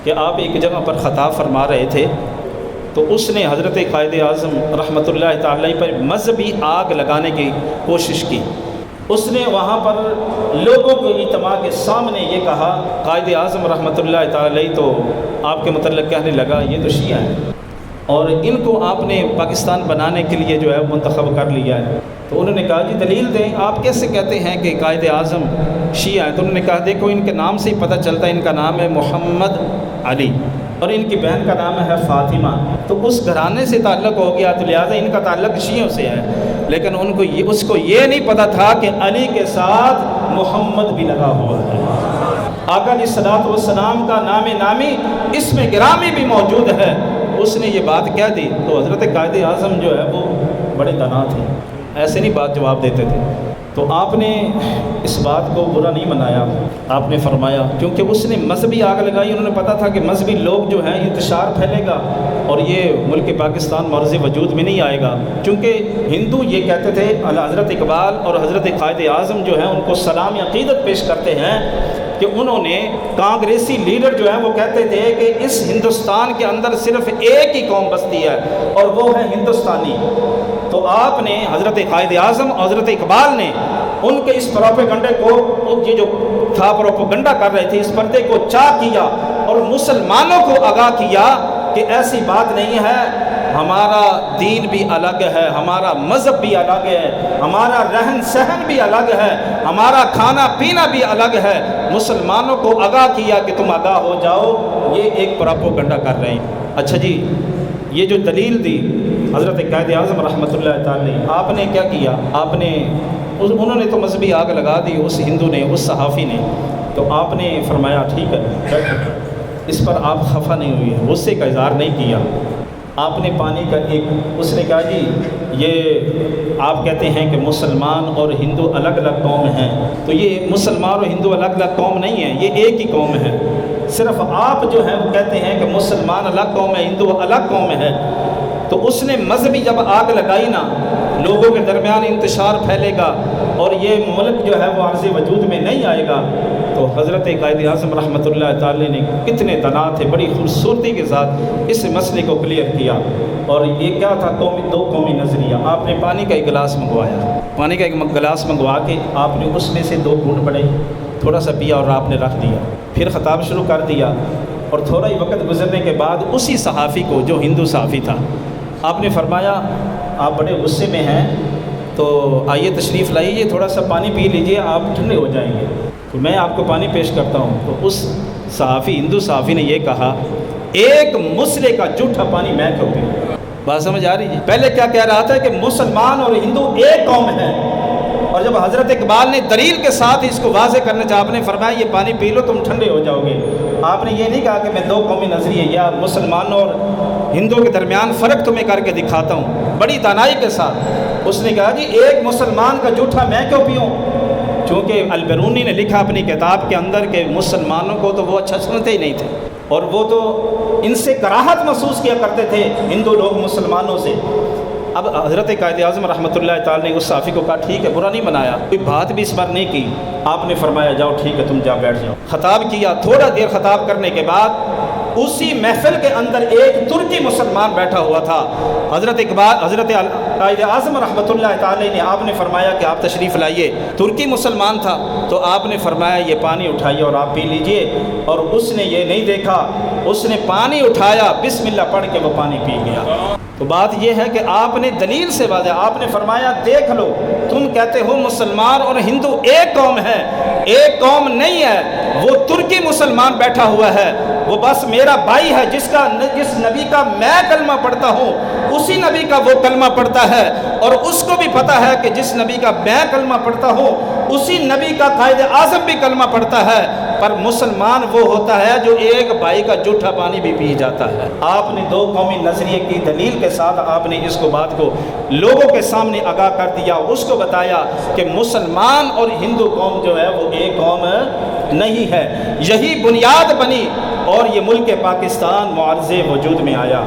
کہ آپ ایک جگہ پر خطاب فرما رہے تھے تو اس نے حضرت قائد اعظم رحمۃ اللہ تعالی پر مذہبی آگ لگانے کی کوشش کی۔ اس نے وہاں پر لوگوں کو اجتماع کے سامنے یہ کہا، قائد اعظم رحمۃ اللہ تعالی تو آپ کے متعلق کہنے لگا یہ تو شیعہ ہیں اور ان کو آپ نے پاکستان بنانے کے لیے جو ہے منتخب کر لیا ہے۔ تو انہوں نے کہا جی دلیل دیں، آپ کیسے کہتے ہیں کہ قائد اعظم شیعہ ہیں؟ تو انہوں نے کہا دیکھو ان کے نام سے ہی پتہ چلتا ہے، ان کا نام ہے محمد علی اور ان کی بہن کا نام ہے فاطمہ، تو اس گھرانے سے تعلق ہو گیا، تو لہٰذا ان کا تعلق شیعوں سے ہے۔ لیکن اس کو یہ نہیں پتہ تھا کہ علی کے ساتھ محمد بھی لگا ہوا ہے۔ آقا علیہ الصلوۃ والسلام کا نام نامی اس میں گرامی بھی موجود ہے۔ اس نے یہ بات کہہ دی تو حضرت قائد اعظم جو ہے وہ بڑے دانا تھے، ایسے نہیں بات جواب دیتے تھے۔ تو آپ نے اس بات کو برا نہیں منایا، آپ نے فرمایا کیونکہ اس نے مذہبی آگ لگائی، انہوں نے پتہ تھا کہ مذہبی لوگ جو ہیں انتشار پھیلے گا اور یہ ملک پاکستان معرض وجود میں نہیں آئے گا، چونکہ ہندو یہ کہتے تھے، حضرت اقبال اور حضرت قائد اعظم جو ہیں ان کو سلام عقیدت پیش کرتے ہیں کہ انہوں نے کانگریسی لیڈر جو ہیں وہ کہتے تھے کہ اس ہندوستان کے اندر صرف ایک ہی قوم بستی ہے اور وہ ہے ہندوستانی۔ تو آپ نے حضرت قائد اعظم اور حضرت اقبال نے ان کے اس پروپیگنڈے کو، یہ جو تھا پروپیگنڈا کر رہے تھے، اس پردے کو چاک کیا اور مسلمانوں کو آگاہ کیا کہ ایسی بات نہیں ہے، ہمارا دین بھی الگ ہے، ہمارا مذہب بھی الگ ہے، ہمارا رہن سہن بھی الگ ہے، ہمارا کھانا پینا بھی الگ ہے۔ مسلمانوں کو آگاہ کیا کہ تم آگاہ ہو جاؤ، یہ ایک پروپیگنڈا کر رہے ہیں۔ اچھا جی، یہ جو دلیل دی حضرت قائد اعظم رحمۃ اللہ تعالی، آپ نے کیا کیا؟ انہوں نے تو مذہبی آگ لگا دی، اس ہندو نے، اس صحافی نے، تو آپ نے فرمایا ٹھیک ہے، اس پر آپ خفا نہیں ہوئے، غصے کا اظہار نہیں کیا۔ آپ نے پانی کا اس نے کہا جی یہ آپ کہتے ہیں کہ مسلمان اور ہندو الگ الگ قوم ہیں، تو یہ مسلمان اور ہندو الگ الگ قوم نہیں ہیں، یہ ایک ہی قوم ہے۔ صرف آپ جو ہیں وہ کہتے ہیں کہ مسلمان الگ قوم ہے، ہندو الگ قوم ہے۔ تو اس نے مذہبی جب آگ لگائی نا، لوگوں کے درمیان انتشار پھیلے گا اور یہ ملک جو ہے وہ عرض وجود میں نہیں آئے گا، تو حضرت قائد اعظم رحمۃ اللہ تعالی نے کتنے دنا تھے، بڑی خوبصورتی کے ساتھ اس مسئلے کو کلیئر کیا۔ اور یہ کیا تھا؟ دو قومی نظریہ۔ آپ نے پانی کا ایک گلاس منگوایا، پانی کا ایک گلاس منگوا کے آپ نے اس میں سے 2 گھونٹ بڑے تھوڑا سا پیا اور آپ نے رکھ دیا، پھر خطاب شروع کر دیا۔ اور تھوڑا ہی وقت گزرنے کے بعد اسی صحافی کو، جو ہندو صحافی تھا، آپ نے فرمایا آپ بڑے غصے میں ہیں تو آئیے تشریف لائیے، تھوڑا سا پانی پی لیجئے، آپ ٹھنڈے ہو جائیں گے، تو میں آپ کو پانی پیش کرتا ہوں۔ تو اس صحافی، ہندو صحافی نے یہ کہا، ایک مسئلے کا جھوٹا پانی میں کیوں پیوں؟ بات سمجھ آ رہی ہے؟ پہلے کیا کہہ رہا تھا کہ مسلمان اور ہندو ایک قوم ہے، اور جب حضرت اقبال نے دلیل کے ساتھ اس کو واضح کرنے چاہا، آپ نے فرمایا یہ پانی پی لو تم ٹھنڈے ہو جاؤ گے۔ آپ نے یہ نہیں کہا کہ میں 2 قومی نظریے یا مسلمانوں اور ہندوؤں کے درمیان فرق تمہیں کر کے دکھاتا ہوں، بڑی دانائی کے ساتھ اس نے کہا جی ایک مسلمان کا جھوٹا میں کیوں پیوں؟ چونکہ البیرونی نے لکھا اپنی کتاب کے اندر کہ مسلمانوں کو تو وہ اچھا سنتے ہی نہیں تھے، اور وہ تو ان سے کراہت محسوس کیا کرتے تھے ہندو لوگ مسلمانوں سے۔ اب حضرت قائد اعظم رحمۃ اللہ تعالی نے اس صحافی کو کہا ٹھیک ہے، برا نہیں بنایا، کوئی بات بھی اس پر نہیں کی۔ آپ نے فرمایا جاؤ ٹھیک ہے تم جا بیٹھ جاؤ۔ خطاب کیا، تھوڑا دیر خطاب کرنے کے بعد اسی محفل کے اندر ایک ترکی مسلمان بیٹھا ہوا تھا۔ حضرت قائد اعظم رحمۃ اللہ تعالی نے، آپ نے فرمایا کہ آپ تشریف لائیے، ترکی مسلمان تھا، تو آپ نے فرمایا یہ پانی اٹھائیے اور آپ پی لیجئے، اور اس نے یہ نہیں دیکھا، اس نے پانی اٹھایا، بسم اللہ پڑھ کے وہ پانی پی گیا۔ تو بات یہ ہے کہ آپ نے دلیل سے واضح، آپ نے فرمایا دیکھ لو، تم کہتے ہو مسلمان اور ہندو ایک قوم ہے، ایک قوم نہیں ہے، وہ ترکی مسلمان بیٹھا ہوا ہے، وہ بس میرا بھائی ہے، جس نبی کا میں کلمہ پڑھتا ہوں اسی نبی کا وہ کلمہ پڑھتا ہے، اور اس کو بھی پتہ ہے کہ جس نبی کا میں کلمہ پڑھتا ہوں اسی نبی کا قائد اعظم بھی کلمہ پڑھتا ہے، پر مسلمان وہ ہوتا ہے جو ایک بھائی کا جھوٹا پانی بھی پی جاتا ہے۔ آپ نے 2 قومی نظریے کی دلیل کے ساتھ آپ نے اس کو بات کو لوگوں کے سامنے آگاہ کر دیا، اس کو بتایا کہ مسلمان اور ہندو قوم جو ہے وہ ایک قوم نہیں ہے، یہی بنیاد بنی اور یہ ملک پاکستان معرض وجود میں آیا۔